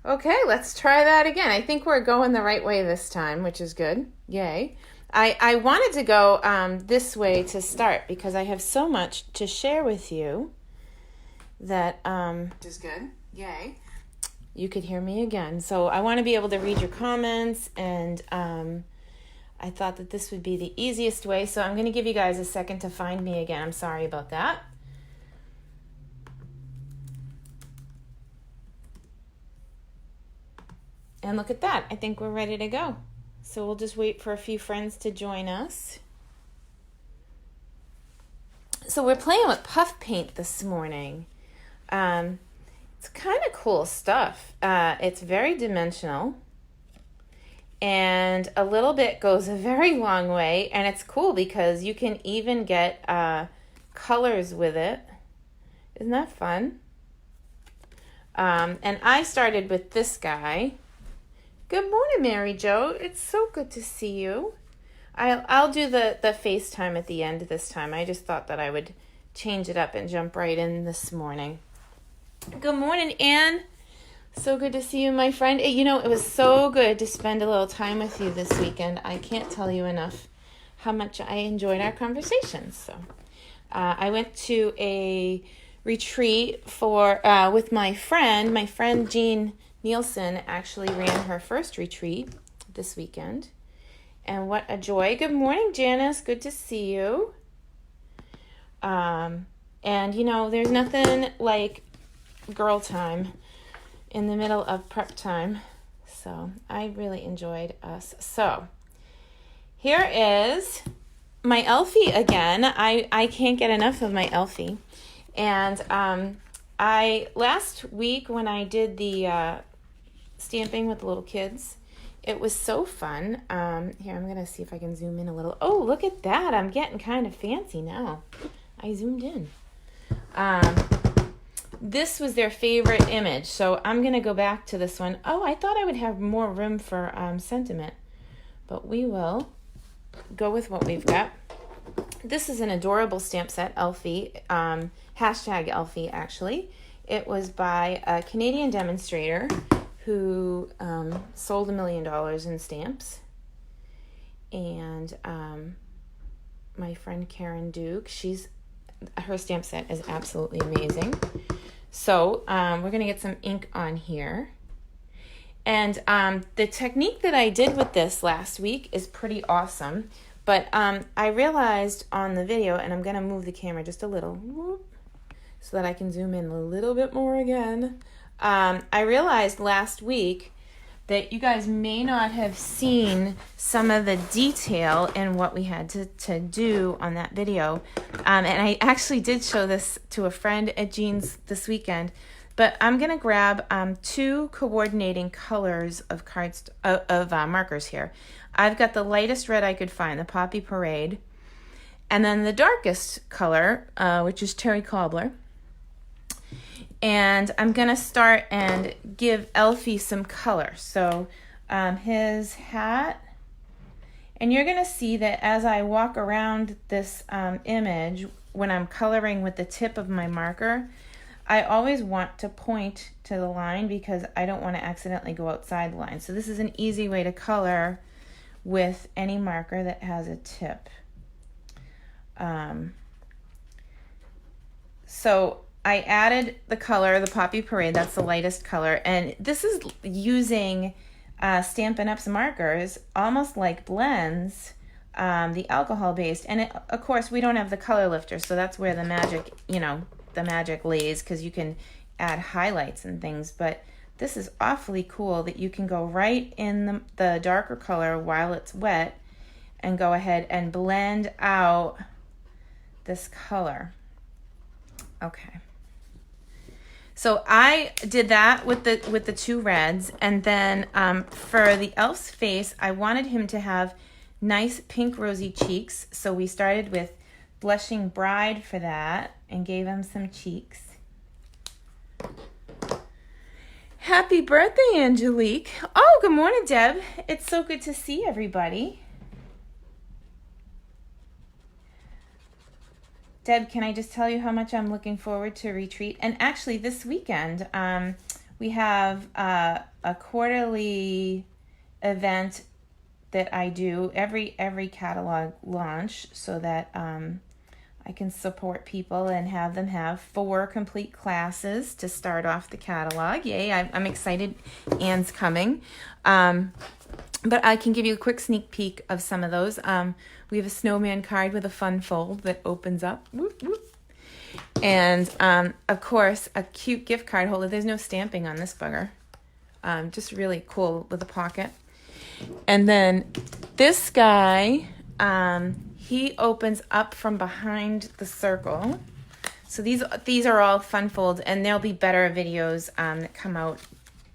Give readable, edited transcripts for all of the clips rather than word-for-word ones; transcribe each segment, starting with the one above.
Okay, let's try that again. I think we're going the right way this time, which is good. Yay. I wanted to go this way to start because I have so much to share with you that which is good. Yay. You could hear me again. So I want to be able to read your comments, and I thought that this would be the easiest way. So I'm going to give you guys a second to find me again. I'm sorry about that. And look at that. I think we're ready to go. So we'll just wait for a few friends to join us. So we're playing with puff paint this morning. It's kind of cool stuff. It's very dimensional. And a little bit goes a very long way. And it's cool because you can even get colors with it. Isn't that fun? And I started with this guy. Good morning, Mary Jo. It's so good to see you. I'll do the FaceTime at the end this time. I just thought that I would change it up and jump right in this morning. Good morning, Anne. So good to see you, my friend. You know, it was so good to spend a little time with you this weekend. I can't tell you enough how much I enjoyed our conversations. So I went to a retreat with my friend Jean Nielsen actually ran her first retreat this weekend. And what a joy. Good morning, Janice. Good to see you. And, you know, there's nothing like girl time in the middle of prep time. So I really enjoyed us. So here is my Elfie again. I can't get enough of my Elfie. And last week when I did the stamping with the little kids, it was so fun. Here, I'm going to see if I can zoom in a little. Oh, look at that. I'm getting kind of fancy now. I zoomed in. This was their favorite image, so I'm going to go back to this one. Oh, I thought I would have more room for sentiment, but we will go with what we've got. This is an adorable stamp set, Elfie, hashtag Elfie, actually. It was by a Canadian demonstrator who sold $1 million in stamps. And my friend Karen Duke, her stamp set is absolutely amazing. So we're going to get some ink on here. And the technique that I did with this last week is pretty awesome. But I realized on the video, and I'm going to move the camera just a little so that I can zoom in a little bit more again. I realized last week that you guys may not have seen some of the detail in what we had to do on that video. And I actually did show this to a friend at Jean's this weekend. But I'm going to grab 2 coordinating colors of markers here. I've got the lightest red I could find, the Poppy Parade. And then the darkest color, which is Cherry Cobbler. And I'm going to start and give Elfie some color. So his hat. And you're going to see that as I walk around this image, when I'm coloring with the tip of my marker, I always want to point to the line because I don't want to accidentally go outside the line. So this is an easy way to color with any marker that has a tip. So I added the color, the Poppy Parade, that's the lightest color. And this is using Stampin' Up's markers, almost like blends, the alcohol-based. And of course, we don't have the color lifter, so that's where the magic lays, because you can add highlights and things. But this is awfully cool that you can go right in the darker color while it's wet and go ahead and blend out this color. Okay. So I did that with the 2 reds, and then for the elf's face, I wanted him to have nice pink rosy cheeks. So we started with Blushing Bride for that and gave him some cheeks. Happy birthday, Angelique. Oh, good morning, Deb. It's so good to see everybody. Deb, can I just tell you how much I'm looking forward to retreat? And actually this weekend, we have a quarterly event that I do every catalog launch so that I can support people and have them have 4 complete classes to start off the catalog. Yay, I'm excited Anne's coming. But I can give you a quick sneak peek of some of those. We have a snowman card with a fun fold that opens up. Whoop, whoop. And, of course, a cute gift card holder. There's no stamping on this bugger. Just really cool with a pocket. And then this guy, he opens up from behind the circle. So these are all fun folds, and there'll be better videos that come out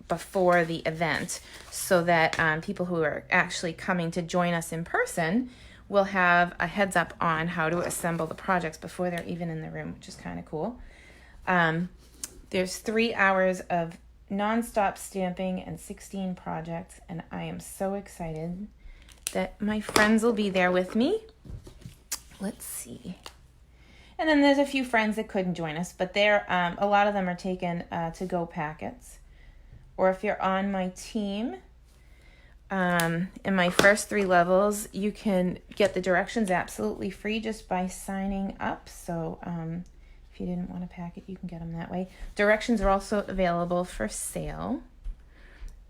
before the event so that people who are actually coming to join us in person will have a heads up on how to assemble the projects before they're even in the room, which is kind of cool. There's 3 hours of nonstop stamping and 16 projects, and I am so excited that my friends will be there with me. Let's see. And then there's a few friends that couldn't join us, but they're a lot of them are taken to-go packets. Or if you're on my team, in my first 3 levels, you can get the directions absolutely free just by signing up. So if you didn't want a packet, you can get them that way. Directions are also available for sale.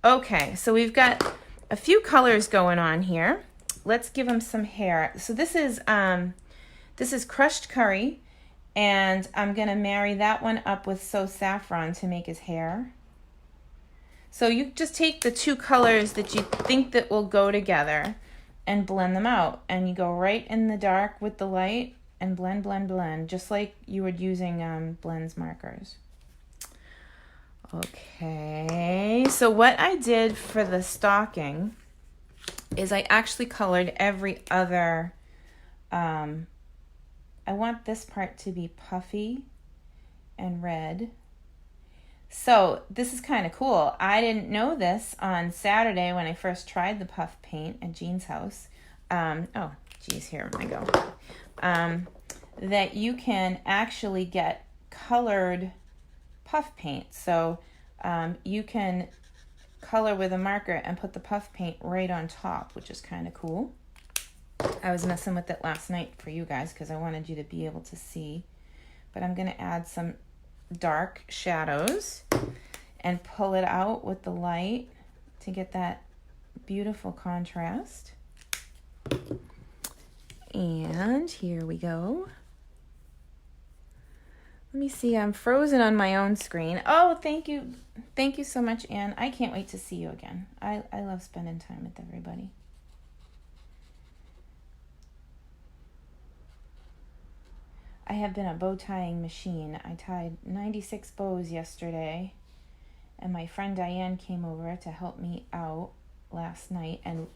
Okay, so we've got a few colors going on here. Let's give them some hair. So this is crushed curry, and I'm gonna marry that one up with So Saffron to make his hair. So you just take the 2 colors that you think that will go together and blend them out. And you go right in the dark with the light and blend, blend, blend, just like you would using blends markers. Okay, so what I did for the stocking is I actually colored every other, I want this part to be puffy and red. So this is kind of cool. I didn't know this on Saturday when I first tried the puff paint at Jean's house. Oh, geez, here I go. That you can actually get colored puff paint. So you can color with a marker and put the puff paint right on top, which is kind of cool. I was messing with it last night for you guys because I wanted you to be able to see. But I'm going to add some dark shadows and pull it out with the light to get that beautiful contrast. And here we go. Let me see, I'm frozen on my own screen. Oh, thank you. Thank you so much, Anne. I can't wait to see you again. I love spending time with everybody. I have been a bow tying machine. I tied 96 bows yesterday, and my friend Diane came over to help me out last night, and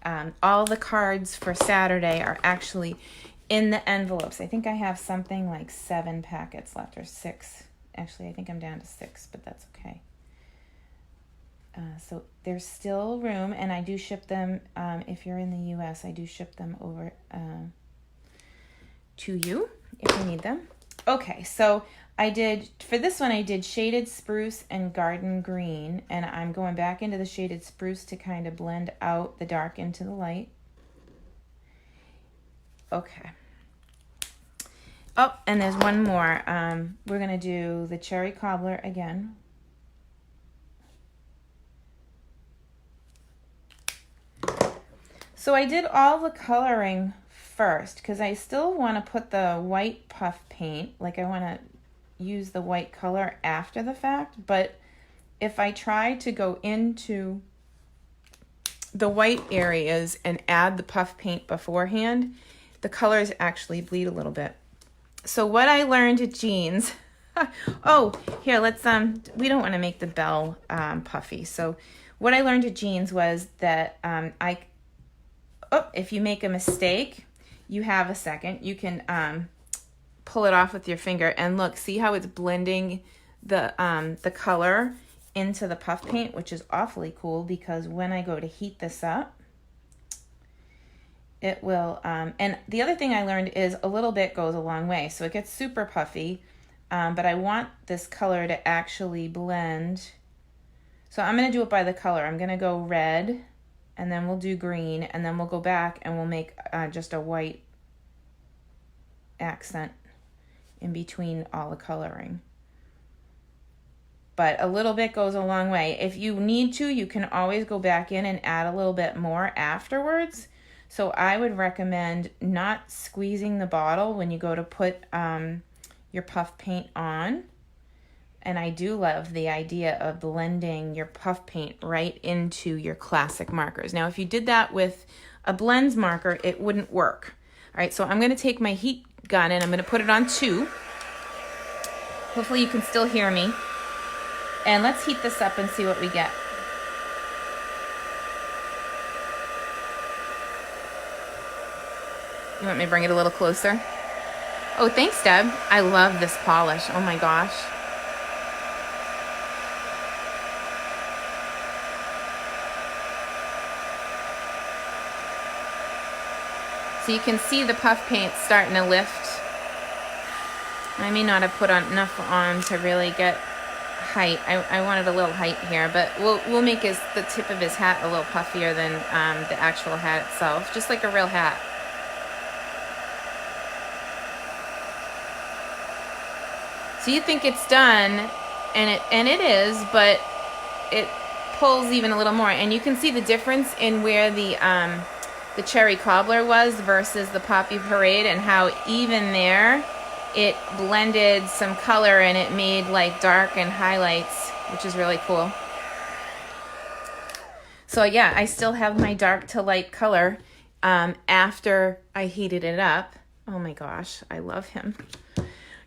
all the cards for Saturday are actually in the envelopes. I think I have something like 7 packets left, or 6. Actually, I think I'm down to 6, but that's okay. So there's still room, and I do ship them, if you're in the U.S., I do ship them over to you if you need them. Okay, so for this one, I did shaded spruce and garden green, and I'm going back into the shaded spruce to kind of blend out the dark into the light. Okay. Oh, and there's one more. We're going to do the cherry cobbler again. So I did all the coloring first because I still want to put the white puff paint, like I want to use the white color after the fact, but if I try to go into the white areas and add the puff paint beforehand, the colors actually bleed a little bit. So what I learned at Jean's, oh, here, let's, we don't want to make the bell puffy. So what I learned at Jean's was that if you make a mistake, you have a second. You can pull it off with your finger and look, see how it's blending the color into the puff paint, which is awfully cool because when I go to heat this up, it will, and the other thing I learned is a little bit goes a long way. So it gets super puffy, but I want this color to actually blend So I'm going to do it by the color. I'm going to go red, and then we'll do green, and then we'll go back and we'll make just a white accent in between all the coloring. But a little bit goes a long way. If you need to, you can always go back in and add a little bit more afterwards. So I would recommend not squeezing the bottle when you go to put your puff paint on. And I do love the idea of blending your puff paint right into your classic markers. Now, if you did that with a blends marker, it wouldn't work. All right, so I'm going to take my heat gun and I'm going to put it on 2. Hopefully you can still hear me. And let's heat this up and see what we get. You want me to bring it a little closer? Oh, thanks, Deb. I love this polish. Oh my gosh. So you can see the puff paint starting to lift. I may not have put on enough on to really get height. I wanted a little height here, but we'll make the tip of his hat a little puffier than the actual hat itself, just like a real hat. So you think it's done, and it is, but it pulls even a little more, and you can see the difference in where the cherry cobbler was versus the poppy parade, and how even there it blended some color and it made like dark and highlights, which is really cool. So yeah, I still have my dark to light color after I heated it up. Oh my gosh, I love him.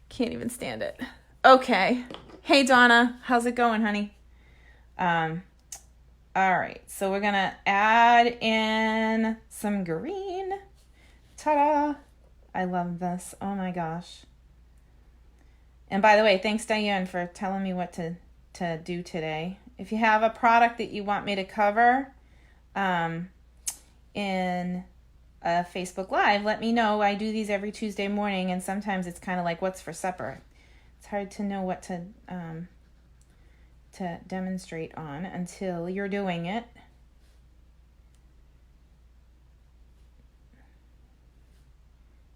Can't even stand it. Okay. Hey Donna, how's it going, honey? All right, so we're gonna add in some green. Ta-da! I love this. Oh my gosh. And by the way, thanks Diane for telling me what to do today. If you have a product that you want me to cover in a Facebook Live, let me know. I do these every Tuesday morning, and sometimes it's kind of like what's for supper. It's hard to know what to demonstrate on until you're doing it.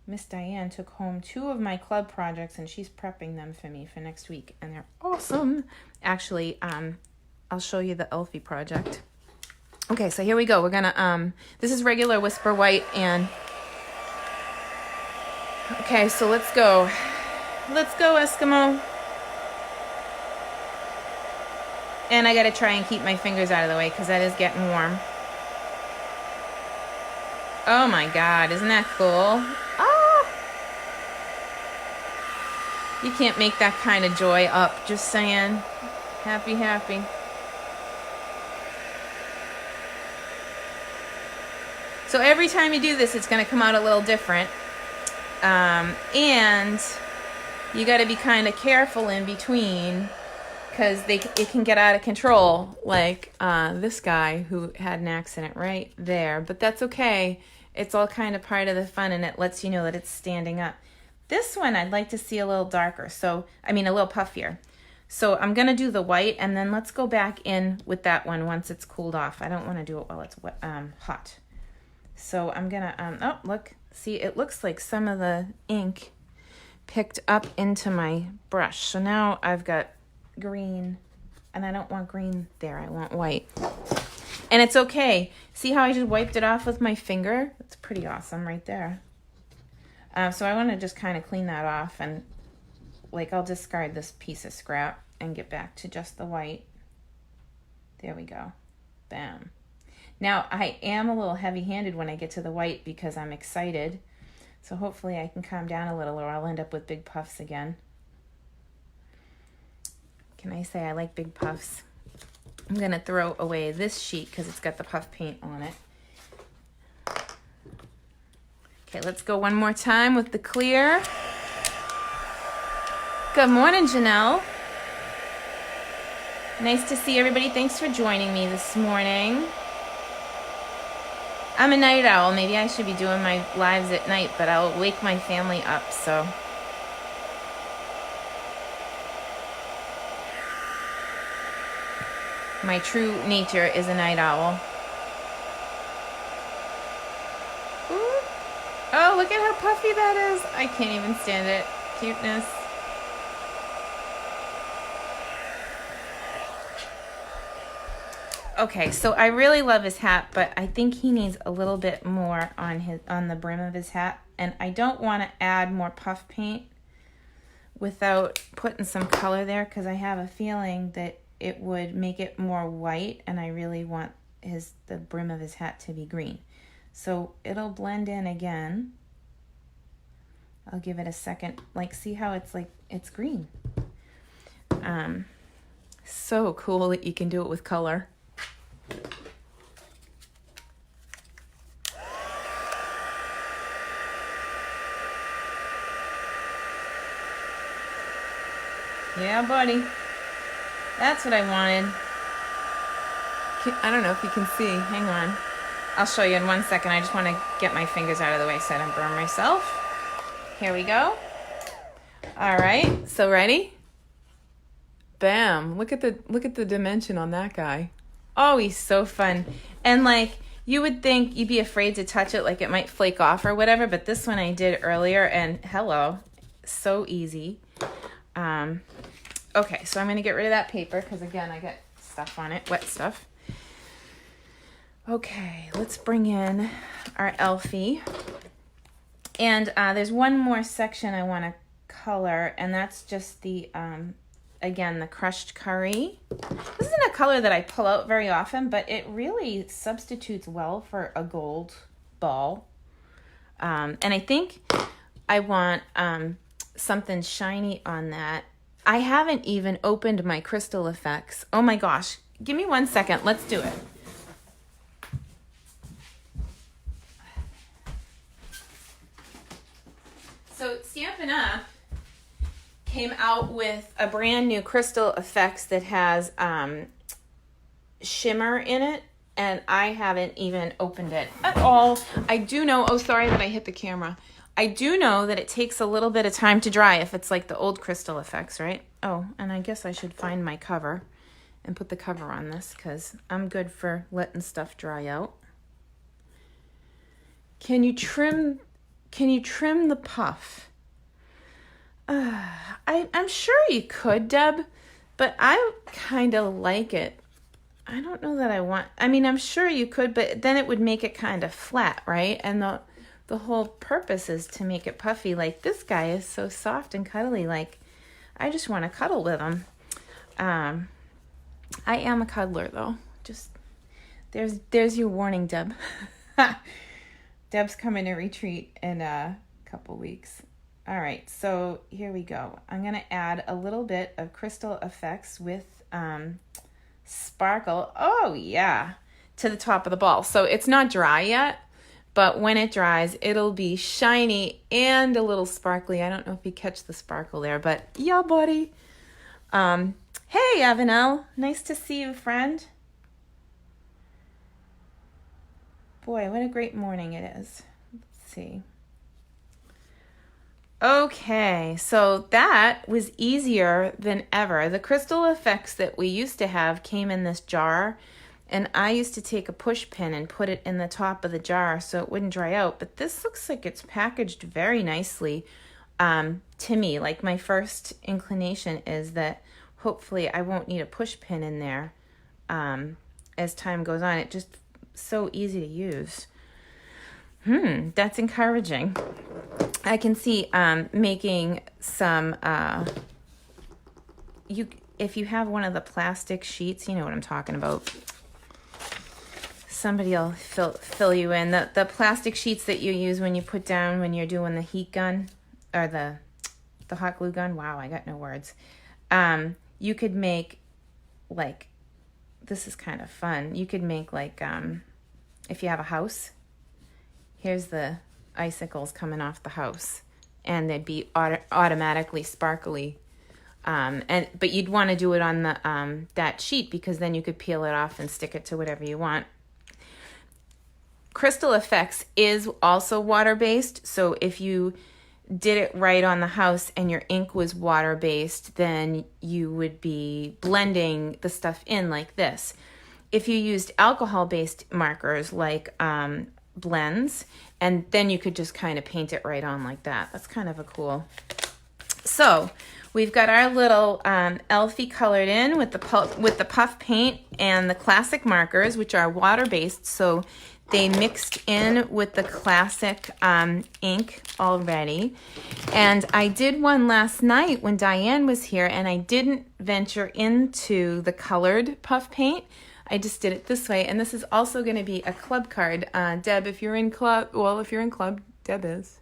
Miss Diane took home 2 of my club projects and she's prepping them for me for next week, and they're awesome. Actually, I'll show you the Elfie project. Okay, so here we go. We're gonna this is regular Whisper White, and okay, so let's go. Let's go, Eskimo. And I gotta try and keep my fingers out of the way because that is getting warm. Oh my God, isn't that cool? You can't make that kind of joy up, just saying. Happy, happy. So every time you do this, it's going to come out a little different. And you got to be kind of careful in between, because it can get out of control, like this guy who had an accident right there. But that's okay. It's all kind of part of the fun, and it lets you know that it's standing up. This one I'd like to see a little darker, a little puffier. So I'm going to do the white, and then let's go back in with that one once it's cooled off. I don't want to do it while it's hot. So I'm going to, oh, look. See, it looks like some of the ink picked up into my brush. So now I've got green, and I don't want green there. I want white. And it's okay. See how I just wiped it off with my finger? That's pretty awesome right there. So I want to just kind of clean that off, and I'll discard this piece of scrap and get back to just the white. There we go. Bam. Now I am a little heavy-handed when I get to the white because I'm excited. So hopefully I can calm down a little, or I'll end up with big puffs again. Can I say I like big puffs? I'm going to throw away this sheet because it's got the puff paint on it. Okay, let's go one more time with the clear. Good morning, Janelle. Nice to see everybody. Thanks for joining me this morning. I'm a night owl. Maybe I should be doing my lives at night, but I'll wake my family up, so. My true nature is a night owl. Ooh. Oh, look at how puffy that is. I can't even stand it. Cuteness. Okay, so I really love his hat, but I think he needs a little bit more on the brim of his hat, and I don't want to add more puff paint without putting some color there, because I have a feeling that it would make it more white, and I really want the brim of his hat to be green. So it'll blend in again. I'll give it a second. Like, see how it's green. So cool that you can do it with color. Yeah, buddy. That's what I wanted. I don't know if you can see. Hang on. I'll show you in 1 second. I just want to get my fingers out of the way so I don't burn myself. Here we go. All right. So ready? Bam. Look at the dimension on that guy. Oh, he's so fun. And like, you would think you'd be afraid to touch it, like it might flake off or whatever, but this one I did earlier, and hello, so easy. Okay, so I'm going to get rid of that paper because, again, I got stuff on it, wet stuff. Okay, let's bring in our Elfie. And there's one more section I want to color, and that's just the, again, the crushed curry. This isn't a color that I pull out very often, but it really substitutes well for a gold ball. And I think I want something shiny on that. I haven't even opened my crystal effects. Oh my gosh. Give me 1 second. Let's do it. So Stampin' Up came out with a brand new crystal effects that has shimmer in it, and I haven't even opened it at all. I do know, oh sorry that I hit the camera. I do know that it takes a little bit of time to dry if it's like the old crystal effects, right? Oh, and I guess I should find my cover and put the cover on this because I'm good for letting stuff dry out. Can you trim the puff? I'm sure you could, Deb, but I kind of like it. I don't know that I'm sure you could, but then it would make it kind of flat, right? And the whole purpose is to make it puffy. Like, this guy is so soft and cuddly. Like, I just want to cuddle with him. I am a cuddler, though. Just, there's your warning, Deb. Deb's coming to retreat in a couple weeks. All right, so here we go. I'm going to add a little bit of crystal effects with sparkle. Oh, yeah, to the top of the ball. So it's not dry yet. But when it dries, it'll be shiny and a little sparkly. I don't know if you catch the sparkle there, but yeah, buddy. Hey, Avenel. Nice to see you, friend. Boy, what a great morning it is. Let's see. Okay, so that was easier than ever. The crystal effects that we used to have came in this jar, and I used to take a push pin and put it in the top of the jar so it wouldn't dry out. But this looks like it's packaged very nicely to me. Like, my first inclination is that hopefully I won't need a push pin in there as time goes on. It's just so easy to use. That's encouraging. I can see making some, if you have one of the plastic sheets, you know what I'm talking about. Somebody will fill you in. The plastic sheets that you use when you put down when you're doing the heat gun or the hot glue gun. Wow, I got no words. You could make, like, this is kind of fun. You could make, like, if you have a house, here's the icicles coming off the house, and they'd be automatically sparkly. But you'd want to do it on the that sheet, because then you could peel it off and stick it to whatever you want. Crystal Effects is also water-based, so if you did it right on the house and your ink was water-based, then you would be blending the stuff in like this. If you used alcohol-based markers like blends, and then you could just kind of paint it right on like that. That's kind of a cool. So we've got our little Elfie colored in with the puff paint and the classic markers, which are water-based, so they mixed in with the classic ink already. And I did one last night when Diane was here, and I didn't venture into the colored puff paint. I just did it this way, and this is also going to be a club card. Deb, if you're in club, Deb is.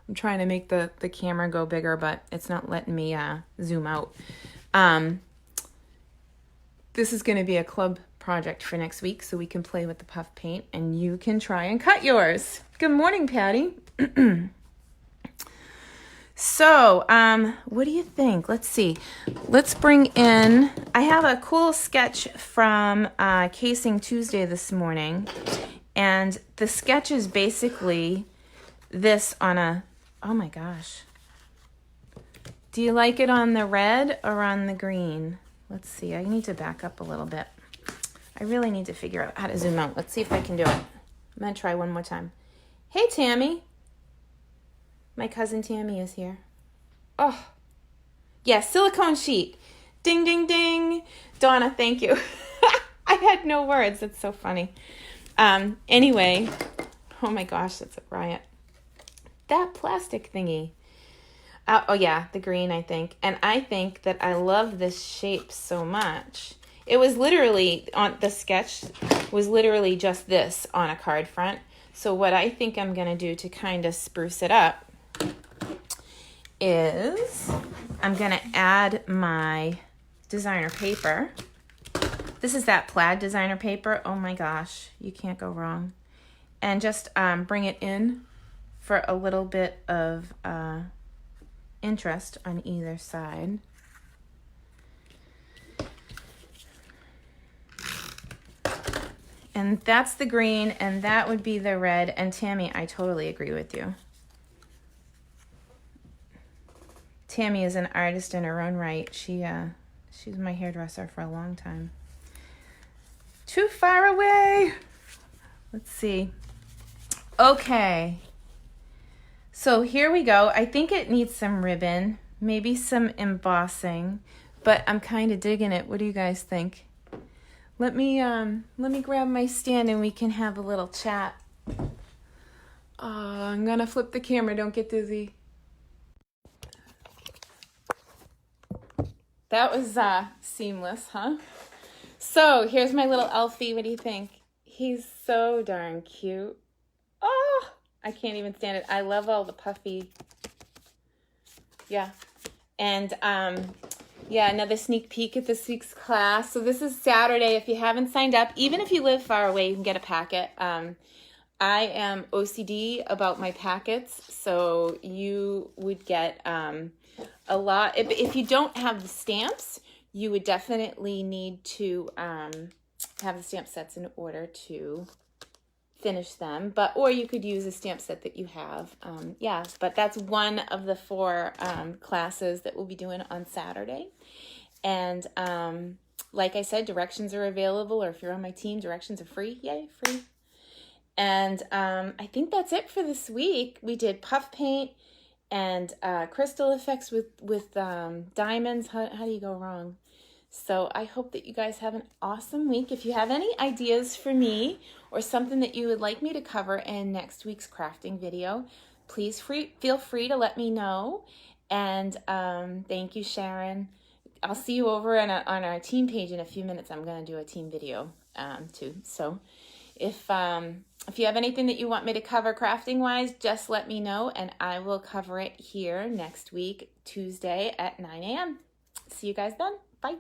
I'm trying to make the camera go bigger, but it's not letting me zoom out. This is going to be a club project for next week, so we can play with the puff paint, and you can try and cut yours. Good morning, Patty. So, what do you think? Let's see. Let's bring in, I have a cool sketch from Casing Tuesday this morning, and the sketch is basically this on a, oh my gosh. Do you like it on the red or on the green? Let's see. I need to back up a little bit. I really need to figure out how to zoom out. Let's see if I can do it. I'm going to try one more time. Hey, Tammy. My cousin Tammy is here. Oh, yeah, silicone sheet. Ding, ding, ding. Donna, thank you. I had no words. That's so funny. Anyway, oh my gosh, that's a riot. That plastic thingy. Oh, yeah, the green, I think. And I think that I love this shape so much. It was literally, the sketch was literally just this on a card front. So what I think I'm going to do to kind of spruce it up is I'm going to add my designer paper. This is that plaid designer paper. Oh my gosh, you can't go wrong. And just bring it in for a little bit of interest on either side. And that's the green, and that would be the red. And Tammy, I totally agree with you. Tammy is an artist in her own right. She's my hairdresser for a long time. Too far away. Let's see. Okay. So here we go. I think it needs some ribbon, maybe some embossing, but I'm kind of digging it. What do you guys think? Let me grab my stand and we can have a little chat. I'm gonna flip the camera. Don't get dizzy. That was seamless, huh? So here's my little Elfie. What do you think? He's so darn cute. Oh, I can't even stand it. I love all the puffy. Yeah. And yeah, another sneak peek at this week's class. So this is Saturday. If you haven't signed up, even if you live far away, you can get a packet. I am OCD about my packets, so you would get a lot. If you don't have the stamps, you would definitely need to have the stamp sets in order to finish them, or you could use a stamp set that you have. Yeah, but that's one of the 4 classes that we'll be doing on Saturday. And like I said, directions are available, or if you're on my team, directions are free. Yay, free. And I think that's it for this week. We did puff paint and crystal effects with diamonds. How do you go wrong? So I hope that you guys have an awesome week. If you have any ideas for me or something that you would like me to cover in next week's crafting video, please feel free to let me know. And thank you, Sharon. I'll see you over on our team page in a few minutes. I'm going to do a team video too. So if you have anything that you want me to cover crafting wise, just let me know and I will cover it here next week, Tuesday at 9 a.m. See you guys then. Bye.